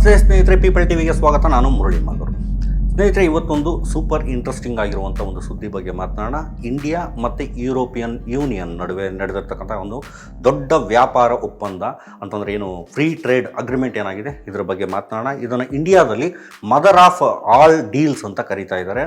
ನಮಸ್ತೆ ಸ್ನೇಹಿತರೆ, ಪೀಪಲ್ ಟಿವಿಗೆ ಸ್ವಾಗತ. ನಾನು ಮುರಳಿ ಮಾಧವರು. ಸ್ನೇಹಿತರೆ, ಇವತ್ತೊಂದು ಸೂಪರ್ ಇಂಟ್ರೆಸ್ಟಿಂಗ್ ಆಗಿರುವಂಥ ಒಂದು ಸುದ್ದಿ ಬಗ್ಗೆ ಮಾತನಾಡೋಣ. ಇಂಡಿಯಾ ಮತ್ತು ಯುರೋಪಿಯನ್ ಯೂನಿಯನ್ ನಡುವೆ ನಡೆದಿರ್ತಕ್ಕಂಥ ಒಂದು ದೊಡ್ಡ ವ್ಯಾಪಾರ ಒಪ್ಪಂದ ಅಂತಂದರೆ ಏನು, ಫ್ರೀ ಟ್ರೇಡ್ ಅಗ್ರಿಮೆಂಟ್ ಏನಾಗಿದೆ ಇದರ ಬಗ್ಗೆ ಮಾತನಾಡೋಣ. ಇದನ್ನು ಇಂಡಿಯಾದಲ್ಲಿ ಮದರ್ ಆಫ್ ಆಲ್ ಡೀಲ್ಸ್ ಅಂತ ಕರೀತಾ ಇದ್ದಾರೆ.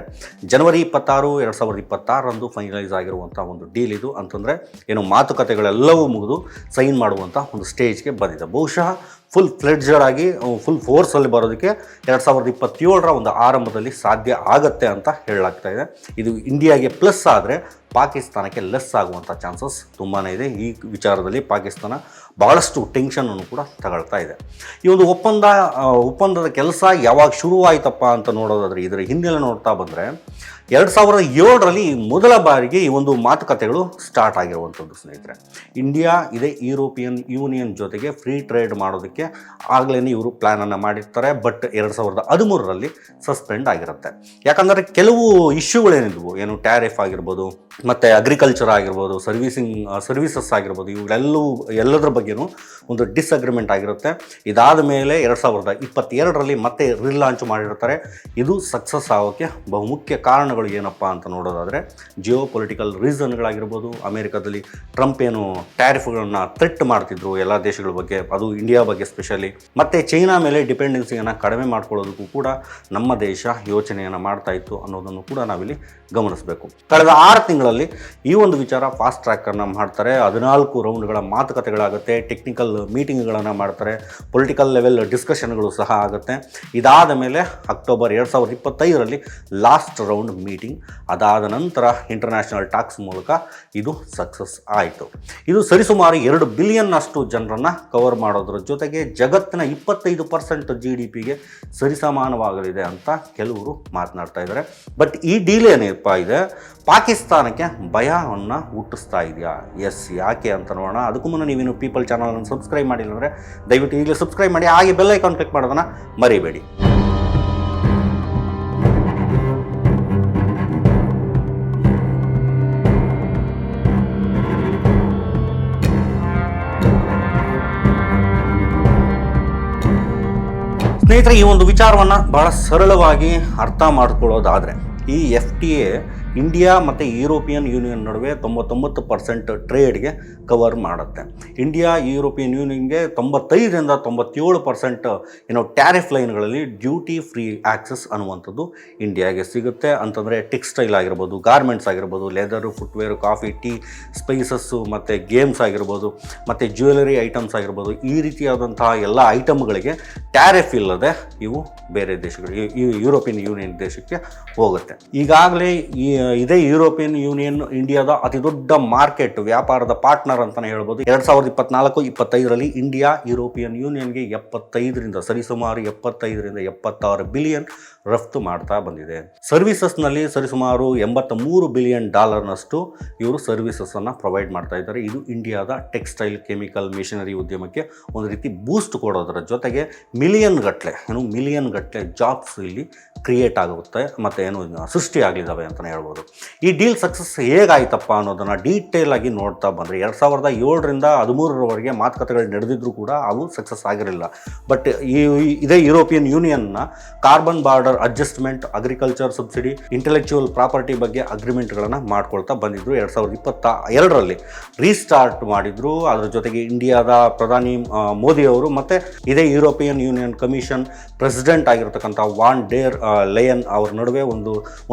ಜನವರಿ 26, 2026ರಂದು ಫೈನಲೈಸ್ ಆಗಿರುವಂಥ ಒಂದು ಡೀಲ್ ಇದು. ಅಂತಂದರೆ ಏನು, ಮಾತುಕತೆಗಳೆಲ್ಲವೂ ಮುಗಿದು ಸೈನ್ ಮಾಡುವಂಥ ಒಂದು ಸ್ಟೇಜ್ಗೆ ಬಂದಿದೆ. ಬಹುಶಃ ಫುಲ್ ಫ್ಲೆಡ್ಜಡ್ ಆಗಿ ಫುಲ್ ಫೋರ್ಸಲ್ಲಿ ಬರೋದಕ್ಕೆ 2027ರ ಒಂದು ಆರಂಭದಲ್ಲಿ ಸಾಧ್ಯ ಆಗತ್ತೆ ಅಂತ ಹೇಳಲಾಗ್ತಾ ಇದೆ. ಇದು ಇಂಡಿಯಾಗೆ ಪ್ಲಸ್ ಆದರೆ ಪಾಕಿಸ್ತಾನಕ್ಕೆ ಲೆಸ್ ಆಗುವಂಥ ಚಾನ್ಸಸ್ ತುಂಬಾ ಇದೆ. ಈ ವಿಚಾರದಲ್ಲಿ ಪಾಕಿಸ್ತಾನ ಭಾಳಷ್ಟು ಟೆನ್ಷನನ್ನು ಕೂಡ ತಗೊಳ್ತಾ ಇದೆ. ಈ ಒಂದು ಒಪ್ಪಂದದ ಕೆಲಸ ಯಾವಾಗ ಶುರುವಾಯಿತಪ್ಪ ಅಂತ ನೋಡೋದಾದರೆ, ಇದರ ಹಿನ್ನೆಲೆ ನೋಡ್ತಾ ಬಂದರೆ 2007ರಲ್ಲಿ ಮೊದಲ ಬಾರಿಗೆ ಈ ಒಂದು ಮಾತುಕತೆಗಳು ಸ್ಟಾರ್ಟ್ ಆಗಿರುವಂಥದ್ದು. ಸ್ನೇಹಿತರೆ, ಇಂಡಿಯಾ ಇದೇ ಯುರೋಪಿಯನ್ ಯೂನಿಯನ್ ಜೊತೆಗೆ ಫ್ರೀ ಟ್ರೇಡ್ ಮಾಡೋದಕ್ಕೆ ಆಗಲೇ ಇವರು ಪ್ಲ್ಯಾನನ್ನು ಮಾಡಿರ್ತಾರೆ. ಬಟ್ 2013ರಲ್ಲಿ ಸಸ್ಪೆಂಡ್ ಆಗಿರುತ್ತೆ. ಯಾಕಂದರೆ ಕೆಲವು ಇಶ್ಯೂಗಳೇನಿದ್ವು, ಏನು ಟ್ಯಾರಿಫ್ ಆಗಿರ್ಬೋದು, ಮತ್ತು ಅಗ್ರಿಕಲ್ಚರ್ ಆಗಿರ್ಬೋದು, ಸರ್ವಿಸಸ್ ಆಗಿರ್ಬೋದು, ಎಲ್ಲದರ ಬಗ್ಗೆನೂ ಒಂದು ಡಿಸ್ಅಗ್ರಿಮೆಂಟ್ ಆಗಿರುತ್ತೆ. ಇದಾದ ಮೇಲೆ 2022ರಲ್ಲಿ ಮತ್ತೆ ರಿಲಾಂಚ್ ಮಾಡಿರ್ತಾರೆ. ಇದು ಸಕ್ಸಸ್ ಆಗೋಕ್ಕೆ ಬಹುಮುಖ್ಯ ಕಾರಣಗಳು ಏನಪ್ಪ ಅಂತ ನೋಡೋದಾದರೆ, ಜಿಯೋ ಪೊಲಿಟಿಕಲ್ ರೀಸನ್ಗಳಾಗಿರ್ಬೋದು. ಅಮೆರಿಕದಲ್ಲಿ ಟ್ರಂಪ್ ಏನು ಟ್ಯಾರಿಫ್ಗಳನ್ನ ಥ್ರೆಟ್ ಮಾಡ್ತಿದ್ರು ಎಲ್ಲ ದೇಶಗಳ ಬಗ್ಗೆ, ಅದು ಇಂಡಿಯಾ ಬಗ್ಗೆ ಸ್ಪೆಷಲಿ, ಮತ್ತು ಚೈನಾ ಮೇಲೆ ಡಿಪೆಂಡೆನ್ಸಿಯನ್ನು ಕಡಿಮೆ ಮಾಡ್ಕೊಳ್ಳೋದಕ್ಕೂ ಕೂಡ ನಮ್ಮ ದೇಶ ಯೋಚನೆಯನ್ನು ಮಾಡ್ತಾ ಇತ್ತು ಅನ್ನೋದನ್ನು ಕೂಡ ನಾವಿಲ್ಲಿ ಗಮನಿಸಬೇಕು. ಕಳೆದ 6 ತಿಂಗಳಲ್ಲಿ ಈ ಒಂದು ವಿಚಾರ ಫಾಸ್ಟ್ ಟ್ರ್ಯಾಕನ್ನು ಮಾಡ್ತಾರೆ. 14 ರೌಂಡ್ಗಳ ಮಾತುಕತೆಗಳಾಗುತ್ತೆ, ಟೆಕ್ನಿಕಲ್ ಮೀಟಿಂಗ್ಗಳನ್ನು ಮಾಡ್ತಾರೆ, ಪೊಲಿಟಿಕಲ್ ಲೆವೆಲ್ ಡಿಸ್ಕಷನ್ಗಳು ಸಹ ಆಗುತ್ತೆ. ಇದಾದ ಮೇಲೆ ಅಕ್ಟೋಬರ್ 2025ರಲ್ಲಿ ಲಾಸ್ಟ್ ರೌಂಡ್ ಮೀಟಿಂಗ್. ಅದಾದ ನಂತರ ಇಂಟರ್ನ್ಯಾಷನಲ್ ಟಾಕ್ಸ್ ಮೂಲಕ ಇದು ಸಕ್ಸಸ್ ಆಯಿತು. ಇದು ಸರಿಸುಮಾರು 2 ಬಿಲಿಯನ್ ಅಷ್ಟು ಜನರನ್ನು ಕವರ್ ಮಾಡೋದ್ರ ಜೊತೆಗೆ ಜಗತ್ತಿನ 25% GDPಗೆ ಸರಿಸಮಾನವಾಗಲಿದೆ ಅಂತ ಕೆಲವರು ಮಾತನಾಡ್ತಾ ಇದ್ದಾರೆ. ಬಟ್ ಈ ಡೀಲ್ ಏನಪ್ಪ ಇದೆ, ಪಾಕಿಸ್ತಾನಕ್ಕೆ ಭಯವನ್ನು ಹುಟ್ಟಿಸ್ತಾ ಇದೆಯಾ? ಎಸ್, ಯಾಕೆ ಅಂತ ನೋಡೋಣ. ಅದಕ್ಕೂ ಮುನ್ನ ನೀವೇನು ಪೀಪಲ್ ಚಾನಲನ್ನು ಸಬ್ಸ್ಕ್ರೈಬ್ ಮಾಡಿಲ್ಲ ಅಂದರೆ ದಯವಿಟ್ಟು ಈಗಲೇ ಸಬ್ಸ್ಕ್ರೈಬ್ ಮಾಡಿ, ಹಾಗೆ ಬೆಲ್ ಐಕಾನ್ ಕ್ಲಿಕ್ ಮಾಡೋದನ್ನು ಮರಿಬೇಡಿ. ಸ್ನೇಹಿತರೆ, ಈ ಒಂದು ವಿಚಾರವನ್ನು ಬಹಳ ಸರಳವಾಗಿ ಅರ್ಥ ಮಾಡ್ಕೊಳ್ಳೋದಾದರೆ, ಈ FTA ಇಂಡಿಯಾ ಮತ್ತು ಯುರೋಪಿಯನ್ ಯೂನಿಯನ್ ನಡುವೆ 99% ಟ್ರೇಡ್ಗೆ ಕವರ್ ಮಾಡುತ್ತೆ. ಇಂಡಿಯಾ ಯುರೋಪಿಯನ್ ಯೂನಿಯನ್ಗೆ 95ರಿಂದ 97% ಏನೋ ಟ್ಯಾರಿಫ್ ಲೈನ್ಗಳಲ್ಲಿ ಡ್ಯೂಟಿ ಫ್ರೀ ಆಕ್ಸೆಸ್ ಅನ್ನುವಂಥದ್ದು ಇಂಡಿಯಾಗೆ ಸಿಗುತ್ತೆ. ಅಂತಂದರೆ ಟೆಕ್ಸ್ಟೈಲ್ ಆಗಿರ್ಬೋದು, ಗಾರ್ಮೆಂಟ್ಸ್ ಆಗಿರ್ಬೋದು, leather, footwear, coffee, tea, spices, ಮತ್ತು ಗೇಮ್ಸ್ ಆಗಿರ್ಬೋದು, ಮತ್ತು ಜ್ಯುವೆಲರಿ ಐಟಮ್ಸ್ ಆಗಿರ್ಬೋದು, ಈ ರೀತಿಯಾದಂತಹ ಎಲ್ಲ ಐಟಮ್ಗಳಿಗೆ ಟ್ಯಾರಿಫ್ ಇಲ್ಲದೆ ಇವು ಬೇರೆ ದೇಶಗಳು, ಈ ಯುರೋಪಿಯನ್ ಯೂನಿಯನ್ ದೇಶಕ್ಕೆ ಹೋಗುತ್ತೆ. ಈಗಾಗಲೇ ಇದೇ ಯುರೋಪಿಯನ್ ಯೂನಿಯನ್ ಇಂಡಿಯಾದ ಅತಿ ದೊಡ್ಡ ಮಾರ್ಕೆಟ್, ವ್ಯಾಪಾರದ ಪಾರ್ಟ್ನರ್ ಅಂತಲೇ ಹೇಳ್ಬೋದು. 2024-25ರಲ್ಲಿ ಇಂಡಿಯಾ ಯುರೋಪಿಯನ್ ಯೂನಿಯನ್ಗೆ 75ರಿಂದ 76 ಬಿಲಿಯನ್ ರಫ್ತು ಮಾಡ್ತಾ ಬಂದಿದೆ. ಸರ್ವಿಸಸ್ನಲ್ಲಿ ಸರಿಸುಮಾರು $83 ಬಿಲಿಯನ್ ಇವರು ಸರ್ವಿಸಸ್ಸನ್ನು ಪ್ರೊವೈಡ್ ಮಾಡ್ತಾ ಇದ್ದಾರೆ. ಇದು ಇಂಡಿಯಾದ ಟೆಕ್ಸ್ಟೈಲ್, ಕೆಮಿಕಲ್, ಮಿಷನರಿ ಉದ್ಯಮಕ್ಕೆ ಒಂದು ರೀತಿ ಬೂಸ್ಟ್ ಕೊಡೋದರ ಜೊತೆಗೆ ಮಿಲಿಯನ್ ಗಟ್ಟಲೆ ಜಾಬ್ಸ್ ಇಲ್ಲಿ ಕ್ರಿಯೇಟ್ ಆಗುತ್ತೆ ಮತ್ತು ಸೃಷ್ಟಿ ಆಗಲಿದ್ದಾವೆ ಅಂತಲೇ ಹೇಳ್ಬೋದು. ಈ ಡೀಲ್ ಸಕ್ಸಸ್ ಹೇಗಾಯ್ತಪ್ಪ ಅನ್ನೋದನ್ನು ಡೀಟೇಲ್ ಆಗಿ ನೋಡ್ತಾ ಬಂದರೆ, 2007ರಿಂದ 2013ರವರೆಗೆ ಮಾತುಕತೆಗಳು ನಡೆದಿದ್ರೂ ಕೂಡ ಅವು ಸಕ್ಸಸ್ ಆಗಿರಲಿಲ್ಲ. ಬಟ್ ಇದೇ ಯುರೋಪಿಯನ್ ಯೂನಿಯನ್ನ carbon border adjustment, agriculture subsidy, intellectual property ಬಗ್ಗೆ ಅಗ್ರಿಮೆಂಟ್ಗಳನ್ನು ಮಾಡ್ಕೊಳ್ತಾ ಬಂದಿದ್ರು. 2022ರಲ್ಲಿ ರೀಸ್ಟಾರ್ಟ್ ಮಾಡಿದ್ರು. ಅದರ ಜೊತೆಗೆ ಇಂಡಿಯಾದ ಪ್ರಧಾನಿ ಮೋದಿಯವರು ಮತ್ತು ಇದೇ ಯುರೋಪಿಯನ್ ಯೂನಿಯನ್ ಕಮಿಷನ್ ಪ್ರೆಸಿಡೆಂಟ್ ಆಗಿರ್ತಕ್ಕಂಥ ವಾನ್ ಡೇರ್ ಲೆಯನ್ ಅವ್ರ ನಡುವೆ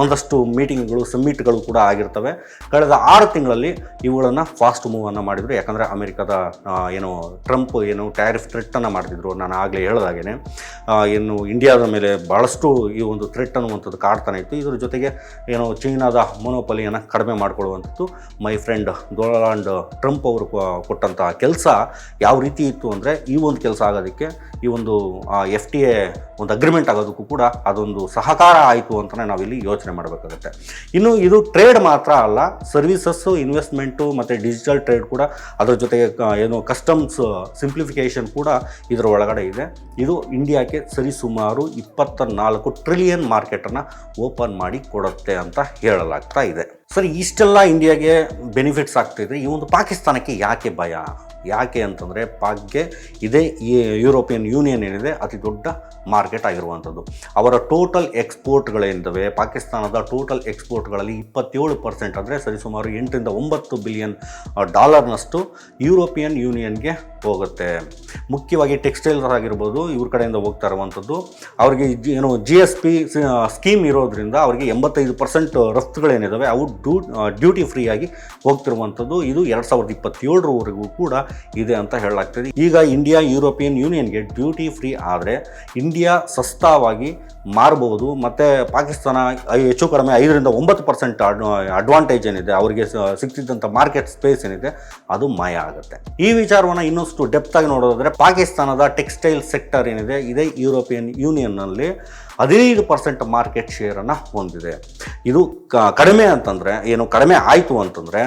ಒಂದಷ್ಟು ಮೀಟಿಂಗ್ಗಳು, ಸಮ್ಮಿಟ್ಗಳು ಕೂಡ ಆಗಿರ್ತವೆ. ಕಳೆದ 6 ತಿಂಗಳಲ್ಲಿ ಇವುಗಳನ್ನು ಫಾಸ್ಟ್ ಮೂವನ್ನು ಮಾಡಿದರು. ಯಾಕಂದರೆ ಅಮೆರಿಕದ ಟ್ರಂಪ್ ಟ್ಯಾರಿಫ್ ಥ್ರೆಟ್ಟನ್ನು ಮಾಡ್ತಿದ್ರು. ನಾನು ಆಗಲೇ ಹೇಳಿದಾಗೇ ಇಂಡಿಯಾದ ಮೇಲೆ ಭಾಳಷ್ಟು ಈ ಒಂದು ಥ್ರೆಟ್ ಅನ್ನುವಂಥದ್ದು ಕಾಡ್ತಾನೆ ಇತ್ತು. ಇದರ ಜೊತೆಗೆ ಚೈನಾದ ಮೊನೋಪಲಿಯನ್ನು ಕಡಿಮೆ ಮಾಡಿಕೊಳ್ಳುವಂಥದ್ದು ಮೈ ಫ್ರೆಂಡ್ ಡೊನಾಲ್ಡ್ ಟ್ರಂಪ್ ಅವರು ಕೊಟ್ಟಂಥ ಕೆಲಸ ಯಾವ ರೀತಿ ಇತ್ತು ಅಂದರೆ, ಈ ಒಂದು ಕೆಲಸ ಆಗೋದಕ್ಕೆ ಈ ಒಂದು FTA ಒಂದು ಅಗ್ರಿಮೆಂಟ್ ಆಗೋದಕ್ಕೂ ಕೂಡ ಅದೊಂದು ಸಹಕಾರ ಆಯಿತು ಅಂತಲೇ ನಾವಿಲ್ಲಿ ಯೋಚನೆ ಮಾಡಬೇಕಾಗುತ್ತೆ. ಇನ್ನು ಇದು ಟ್ರೇಡ್ ಮಾತ್ರ ಅಲ್ಲ, ಸರ್ವಿಸಸ್ಸು, ಇನ್ವೆಸ್ಟ್ಮೆಂಟು ಮತ್ತು ಡಿಜಿಟಲ್ ಟ್ರೇಡ್ ಕೂಡ, ಅದರ ಜೊತೆಗೆ ಕಸ್ಟಮ್ಸ್ ಸಿಂಪ್ಲಿಫಿಕೇಷನ್ ಕೂಡ ಇದರ ಒಳಗಡೆ ಇದೆ. ಇದು ಇಂಡಿಯಾಕ್ಕೆ ಸರಿಸುಮಾರು 24 ಟ್ರಿಲಿಯನ್ ಮಾರ್ಕೆಟನ್ನು ಓಪನ್ ಮಾಡಿ ಕೊಡುತ್ತೆ ಅಂತ ಹೇಳಲಾಗ್ತಾ ಇದೆ. ಸರಿ, ಇಷ್ಟೆಲ್ಲ ಇಂಡಿಯಾಗೆ ಬೆನಿಫಿಟ್ಸ್ ಆಗ್ತಾಯಿದ್ರೆ ಈ ಒಂದು ಪಾಕಿಸ್ತಾನಕ್ಕೆ ಯಾಕೆ ಭಯ? ಯಾಕೆ ಅಂತಂದರೆ ಪಾಕ್ಗೆ ಇದೇ ಈ ಯುರೋಪಿಯನ್ ಯೂನಿಯನ್ ಏನಿದೆ ಅತಿ ದೊಡ್ಡ ಮಾರ್ಕೆಟ್ ಆಗಿರುವಂಥದ್ದು. ಅವರ ಟೋಟಲ್ ಎಕ್ಸ್ಪೋರ್ಟ್ಗಳೇನಿದ್ದಾವೆ, ಪಾಕಿಸ್ತಾನದ ಟೋಟಲ್ ಎಕ್ಸ್ಪೋರ್ಟ್ಗಳಲ್ಲಿ 27% ಅಂದರೆ ಸರಿಸುಮಾರು 8-9 ಬಿಲಿಯನ್ ಡಾಲರ್ನಷ್ಟು ಯುರೋಪಿಯನ್ ಯೂನಿಯನ್ಗೆ ಹೋಗುತ್ತೆ. ಮುಖ್ಯವಾಗಿ ಟೆಕ್ಸ್ಟೈಲ್ಸ್ ಆಗಿರ್ಬೋದು ಇವ್ರ ಕಡೆಯಿಂದ ಹೋಗ್ತಾ ಇರುವಂಥದ್ದು. ಅವ್ರಿಗೆ ಏನು GSP ಸ್ಕೀಮ್ ಇರೋದ್ರಿಂದ ಅವರಿಗೆ 85% ರಫ್ತುಗಳೇನಿದ್ದಾವೆ ಅವು ಡ್ಯೂಟಿ ಫ್ರೀ ಆಗಿ ಹೋಗ್ತಿರುವಂಥದ್ದು. ಇದು 2027ರವರೆಗೂ ಕೂಡ ಇದೆ ಅಂತ ಹೇಳಲಾಗ್ತದೆ. ಈಗ ಇಂಡಿಯಾ ಯುರೋಪಿಯನ್ ಯೂನಿಯನ್ಗೆ ಡ್ಯೂಟಿ ಫ್ರೀ ಆದರೆ ಇಂಡಿಯಾ ಸಸ್ತಾವಾಗಿ ಮಾರಬಹುದು, ಮತ್ತು ಪಾಕಿಸ್ತಾನ ಹೆಚ್ಚು ಕಡಿಮೆ 5-9% ಅಡ್ವಾಂಟೇಜ್ ಏನಿದೆ ಅವರಿಗೆ ಸಿಗ್ತಿದ್ದಂಥ ಮಾರ್ಕೆಟ್ ಸ್ಪೇಸ್ ಏನಿದೆ ಅದು ಮಾಯ ಆಗುತ್ತೆ. ಈ ವಿಚಾರವನ್ನು ಇನ್ನಷ್ಟು ಡೆಪ್ತಾಗಿ ನೋಡೋದಾದರೆ ಪಾಕಿಸ್ತಾನದ ಟೆಕ್ಸ್ಟೈಲ್ ಸೆಕ್ಟರ್ ಏನಿದೆ ಇದೇ ಯುರೋಪಿಯನ್ ಯೂನಿಯನ್ನಲ್ಲಿ 15% ಮಾರ್ಕೆಟ್ ಶೇರನ್ನು ಹೊಂದಿದೆ. ಇದು ಕಡಿಮೆ ಅಂತಂದರೆ ಏನು ಕಡಿಮೆ ಆಯಿತು ಅಂತಂದರೆ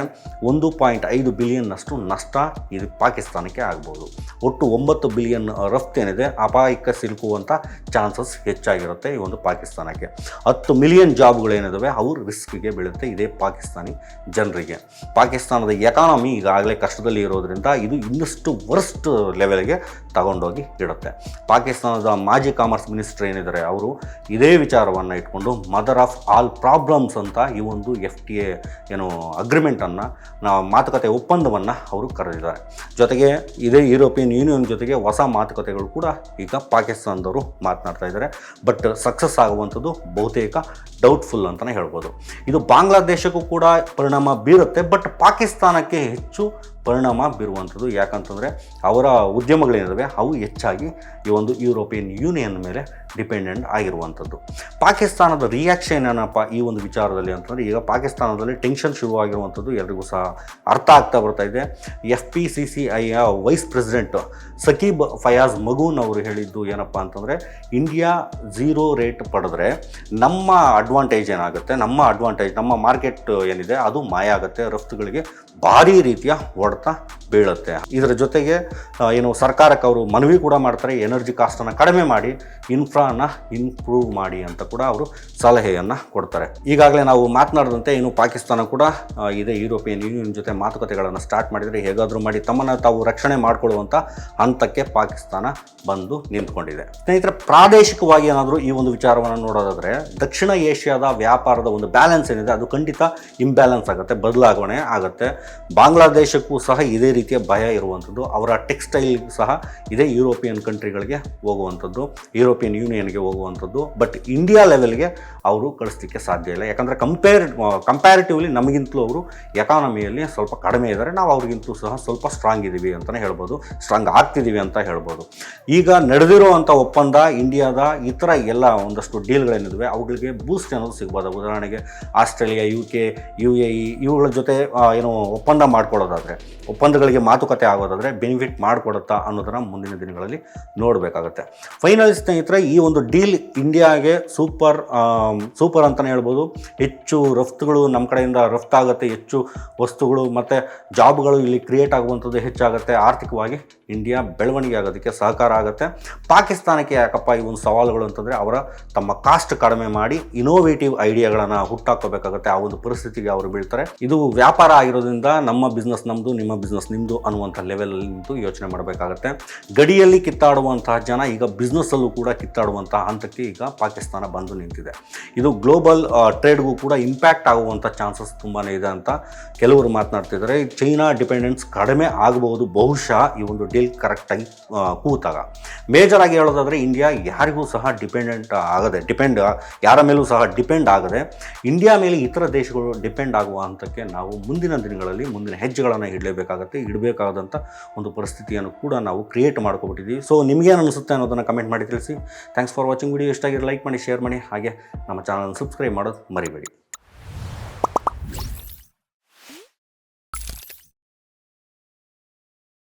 1.5 ಬಿಲಿಯನ್ನಷ್ಟು ನಷ್ಟ ಇದು ಪಾಕಿಸ್ತಾನಕ್ಕೆ ಆಗ್ಬೋದು. ಒಟ್ಟು 9 ಬಿಲಿಯನ್ ರಫ್ತೇನಿದೆ ಅಪಾಯಕ್ಕೆ ಸಿಲುಕುವಂಥ ಚಾನ್ಸಸ್ ಹೆಚ್ಚಾಗಿರುತ್ತೆ ಈ ಒಂದು ಪಾಕಿಸ್ತಾನಕ್ಕೆ. 10 ಮಿಲಿಯನ್ ಜಾಬ್ಗಳೇನಿದಾವೆ ಅವು ರಿಸ್ಕ್ಗೆ ಬೀಳುತ್ತೆ ಇದೇ ಪಾಕಿಸ್ತಾನಿ ಜನರಿಗೆ. ಪಾಕಿಸ್ತಾನದ ಎಕಾನಮಿ ಈಗಾಗಲೇ ಕಷ್ಟದಲ್ಲಿ ಇರೋದ್ರಿಂದ ಇದು ಇನ್ನಷ್ಟು ವರ್ಸ್ಟ್ ಲೆವೆಲ್ಗೆ ತಗೊಂಡೋಗಿ ಇಡುತ್ತೆ. ಪಾಕಿಸ್ತಾನದ ಮಾಜಿ ಕಾಮರ್ಸ್ ಮಿನಿಸ್ಟರ್ ಏನಿದ್ದಾರೆ ಅವರು ಇದೇ ವಿಚಾರವನ್ನು ಇಟ್ಕೊಂಡು ಮದರ್ ಆಫ್ ಆಲ್ ಪ್ರಾಬ್ಲಮ್ಸ್ ಅಂತ ಈ ಒಂದು FTA ಏನು ಅಗ್ರಿಮೆಂಟನ್ನು ಮಾತುಕತೆ ಒಪ್ಪಂದವನ್ನು ಅವರು ಕರೆದಿದ್ದಾರೆ. ಜೊತೆಗೆ ಇದೇ ಯುರೋಪಿಯನ್ ಯೂನಿಯನ್ ಜೊತೆಗೆ ಹೊಸ ಮಾತುಕತೆಗಳು ಕೂಡ ಈಗ ಪಾಕಿಸ್ತಾನದವರು ಮಾತನಾಡ್ತಾ ಇದ್ದಾರೆ. ಬಟ್ ಸಕ್ಸಸ್ ಆಗುವಂಥದ್ದು ಬಹುತೇಕ ಡೌಟ್ಫುಲ್ ಅಂತಲೇ ಹೇಳ್ಬೋದು. ಇದು ಬಾಂಗ್ಲಾದೇಶಕ್ಕೂ ಕೂಡ ಪರಿಣಾಮ ಬೀರುತ್ತೆ, ಬಟ್ ಪಾಕಿಸ್ತಾನಕ್ಕೆ ಹೆಚ್ಚು ಪರಿಣಾಮ ಬೀರುವಂಥದ್ದು. ಯಾಕಂತಂದರೆ ಅವರ ಉದ್ಯಮಗಳೇನಿದ್ದಾವೆ ಅವು ಹೆಚ್ಚಾಗಿ ಈ ಒಂದು ಯುರೋಪಿಯನ್ ಯೂನಿಯನ್ ಮೇಲೆ ಡಿಪೆಂಡೆಂಟ್ ಆಗಿರುವಂಥದ್ದು. ಪಾಕಿಸ್ತಾನದ ರಿಯಾಕ್ಷನ್ ಏನಪ್ಪ ಈ ಒಂದು ವಿಚಾರದಲ್ಲಿ ಅಂತಂದರೆ, ಈಗ ಪಾಕಿಸ್ತಾನದಲ್ಲಿ ಟೆನ್ಷನ್ ಶುರುವಾಗಿರುವಂಥದ್ದು ಎಲ್ರಿಗೂ ಸಹ ಅರ್ಥ ಆಗ್ತಾ ಬರ್ತಾ ಇದೆ. FPCCIಯ ವೈಸ್ ಪ್ರೆಸಿಡೆಂಟ್ ಸಕೀಬ್ ಫಯಾಜ್ ಮಗೂನ್ ಅವರು ಹೇಳಿದ್ದು ಏನಪ್ಪ ಅಂತಂದರೆ, ಇಂಡಿಯಾ 0 ರೇಟ್ ಪಡೆದ್ರೆ ನಮ್ಮ ಅಡ್ವಾಂಟೇಜ್ ಏನಾಗುತ್ತೆ, ನಮ್ಮ ಮಾರ್ಕೆಟ್ ಏನಿದೆ ಅದು ಮಾಯ ಆಗುತ್ತೆ, ರಫ್ತುಗಳಿಗೆ ಭಾರಿ ರೀತಿಯ ಹೊಡೆತ ಬೀಳುತ್ತೆ. ಇದರ ಜೊತೆಗೆ ಏನು ಸರ್ಕಾರಕ್ಕೆ ಅವರು ಮನವಿ ಕೂಡ ಮಾಡ್ತಾರೆ, ಎನರ್ಜಿ ಕಾಸ್ಟನ್ನು ಕಡಿಮೆ ಮಾಡಿ ಇನ್ಫ್ರಾನ ಇಂಪ್ರೂವ್ ಮಾಡಿ ಅಂತ ಕೂಡ ಅವರು ಸಲಹೆಯನ್ನು ಕೊಡ್ತಾರೆ. ಈಗಾಗಲೇ ನಾವು ಮಾತನಾಡಿದಂತೆ ಇನ್ನು ಪಾಕಿಸ್ತಾನ ಕೂಡ ಇದೇ ಯುರೋಪಿಯನ್ ಯೂನಿಯನ್ ಜೊತೆ ಮಾತುಕತೆಗಳನ್ನು ಸ್ಟಾರ್ಟ್ ಮಾಡಿದರೆ ಹೇಗಾದರೂ ಮಾಡಿ ತಮ್ಮನ್ನು ತಾವು ರಕ್ಷಣೆ ಮಾಡಿಕೊಳ್ಳುವಂಥ ಹಂತಕ್ಕೆ ಪಾಕಿಸ್ತಾನ ಬಂದು ನಿಂತ್ಕೊಂಡಿದೆ. ಸ್ನೇಹಿತರೆ, ಪ್ರಾದೇಶಿಕವಾಗಿ ಏನಾದರೂ ಈ ಒಂದು ವಿಚಾರವನ್ನು ನೋಡೋದಾದರೆ ದಕ್ಷಿಣ ಏಷ್ಯಾದ ವ್ಯಾಪಾರದ ಒಂದು ಬ್ಯಾಲೆನ್ಸ್ ಏನಿದೆ ಅದು ಖಂಡಿತ ಇಂಬ್ಯಾಲೆನ್ಸ್ ಆಗುತ್ತೆ, ಬದಲಾವಣೆ ಆಗುತ್ತೆ. ಬಾಂಗ್ಲಾದೇಶಕ್ಕೂ ಸಹ ಇದೇ ರೀತಿಯ ಭಯ ಇರುವಂಥದ್ದು. ಅವರ ಟೆಕ್ಸ್ಟೈಲ್ ಸಹ ಇದೇ ಯುರೋಪಿಯನ್ ಕಂಟ್ರಿಗಳಿಗೆ ಹೋಗುವಂಥದ್ದು, ಯುರೋಪಿಯನ್ ಯೂನಿಯನ್ಗೆ ಹೋಗುವಂಥದ್ದು. ಬಟ್ ಇಂಡಿಯಾ ಲೆವೆಲ್ಗೆ ಅವರು ಕಳಿಸ್ಲಿಕ್ಕೆ ಸಾಧ್ಯ ಇಲ್ಲ. ಯಾಕಂದರೆ ಕಂಪ್ಯಾರಿಟಿವ್ಲಿ ನಮಗಿಂತಲೂ ಅವರು ಎಕಾನಮಿಯಲ್ಲಿ ಸ್ವಲ್ಪ ಕಡಿಮೆ ಇದ್ದಾರೆ, ನಾವು ಅವ್ರಿಗಿಂತಲೂ ಸಹ ಸ್ವಲ್ಪ ಸ್ಟ್ರಾಂಗ್ ಇದ್ದೀವಿ ಅಂತಲೇ ಹೇಳ್ಬೋದು, ಸ್ಟ್ರಾಂಗ್ ಆಗ್ತಿದ್ದೀವಿ ಅಂತ ಹೇಳ್ಬೋದು. ಈಗ ನಡೆದಿರುವಂಥ ಒಪ್ಪಂದ ಇಂಡಿಯಾದ ಇತರ ಎಲ್ಲ ಒಂದಷ್ಟು ಡೀಲ್ಗಳೇನಿವೆ ಅವುಗಳಿಗೆ ಬೂಸ್ಟ್ ಅನ್ನೋದು ಸಿಗ್ಬೋದು. ಉದಾಹರಣೆಗೆ ಆಸ್ಟ್ರೇಲಿಯಾ, UK, UAE ಇವುಗಳ ಜೊತೆ ಏನು ಒಪ್ಪಂದ ಮಾಡ್ಕೊಳ್ಳೋದಾದರೆ, ಒಪ್ಪಂದಗಳಿಗೆ ಮಾತುಕತೆ ಆಗೋದಾದರೆ ಬೆನಿಫಿಟ್ ಮಾಡಿಕೊಡುತ್ತಾ ಅನ್ನೋದನ್ನು ಮುಂದಿನ ದಿನಗಳಲ್ಲಿ ನೋಡಬೇಕಾಗುತ್ತೆ. ಫೈನಲ್ ಸ್ನೇಹಿತರೆ, ಈ ಒಂದು ಡೀಲ್ ಇಂಡಿಯಾಗೆ ಸೂಪರ್ ಅಂತಲೇ ಹೇಳ್ಬೋದು. ಹೆಚ್ಚು ರಫ್ತುಗಳು ನಮ್ಮ ಕಡೆಯಿಂದ ರಫ್ತಾಗುತ್ತೆ, ಹೆಚ್ಚು ವಸ್ತುಗಳು ಮತ್ತು ಜಾಬ್ಗಳು ಇಲ್ಲಿ ಕ್ರಿಯೇಟ್ ಆಗುವಂಥದ್ದು ಹೆಚ್ಚಾಗುತ್ತೆ. ಆರ್ಥಿಕವಾಗಿ ಇಂಡಿಯಾ ಬೆಳವಣಿಗೆ ಆಗೋದಕ್ಕೆ ಸಹಕಾರ ಆಗುತ್ತೆ. ಪಾಕಿಸ್ತಾನಕ್ಕೆ ಯಾಕಪ್ಪ ಈ ಒಂದು ಸವಾಲುಗಳು ಅಂತಂದರೆ, ಅವರ ತಮ್ಮ ಕಾಸ್ಟ್ ಕಡಿಮೆ ಮಾಡಿ ಇನೋವೇಟಿವ್ ಐಡಿಯಾಗಳನ್ನು ಹುಟ್ಟಾಕೋಬೇಕಾಗುತ್ತೆ. ಆ ಒಂದು ಪರಿಸ್ಥಿತಿಗೆ ಅವರು ಬೀಳ್ತಾರೆ. ಇದು ವ್ಯಾಪಾರ ಆಗಿರೋದ್ರಿಂದ ನಮ್ಮ ಬಿಸ್ನೆಸ್ ನಮ್ಮದು, ನಿಮ್ಮ ಬಿಸ್ನೆಸ್ ನಿಮ್ಮದು ಅನ್ನುವಂಥ ಲೆವೆಲಲ್ಲಿ ನಿಂತು ಯೋಚನೆ ಮಾಡಬೇಕಾಗತ್ತೆ. ಗಡಿಯಲ್ಲಿ ಕಿತ್ತಾಡುವಂತಹ ಜನ ಈಗ ಬಿಸ್ನೆಸ್ಸಲ್ಲೂ ಕೂಡ ಕಿತ್ತಾಡುವಂತಹ ಹಂತಕ್ಕೆ ಈಗ ಪಾಕಿಸ್ತಾನ ಬಂದು ನಿಂತಿದೆ. ಇದು ಗ್ಲೋಬಲ್ ಟ್ರೇಡ್ಗೂ ಕೂಡ ಇಂಪ್ಯಾಕ್ಟ್ ಆಗುವಂಥ ಚಾನ್ಸಸ್ ತುಂಬಾ ಇದೆ ಅಂತ ಕೆಲವರು ಮಾತನಾಡ್ತಿದ್ದಾರೆ. ಚೈನಾ ಡಿಪೆಂಡೆನ್ಸ್ ಕಡಿಮೆ ಆಗಬಹುದು ಬಹುಶಃ ಈ ಒಂದು ಡೀಲ್ ಕರೆಕ್ಟಾಗಿ ಕೂತಾಗ. ಮೇಜರ್ ಆಗಿ ಹೇಳೋದಾದರೆ ಇಂಡಿಯಾ ಯಾರಿಗೂ ಸಹ ಯಾರ ಮೇಲೂ ಸಹ ಡಿಪೆಂಡ್ ಆಗದೆ ಇಂಡಿಯಾ ಮೇಲೆ ಇತರ ದೇಶಗಳು ಡಿಪೆಂಡ್ ಆಗುವ ಹಂತಕ್ಕೆ ನಾವು ಮುಂದಿನ ದಿನಗಳಲ್ಲಿ ಮುಂದಿನ ಹೆಜ್ಜೆಗಳನ್ನು ಇಡಬೇಕಾದಂಥ ಒಂದು ಪರಿಸ್ಥಿತಿಯನ್ನು ಕೂಡ ನಾವು ಕ್ರಿಯೇಟ್ ಮಾಡ್ಕೊಬಿಟ್ಟಿದ್ದೀವಿ. ಸೊ ನಿಮಗೇನು ಅನಿಸುತ್ತೆ ಅನ್ನೋದನ್ನು ಕಮೆಂಟ್ ಮಾಡಿ ತಿಳಿಸಿ. Thanks for watching video. ಇಷ್ಟ ಆಗಿರೋ ಲೈಕ್ ಮಾಡಿ, ಶೇರ್ ಮಾಡಿ, ಹಾಗೆ ನಮ್ಮ ಚಾನಲ್ ಸಬ್ಸ್ಕ್ರೈಬ್ ಮಾಡೋದು ಮರಿಬೇಡಿ.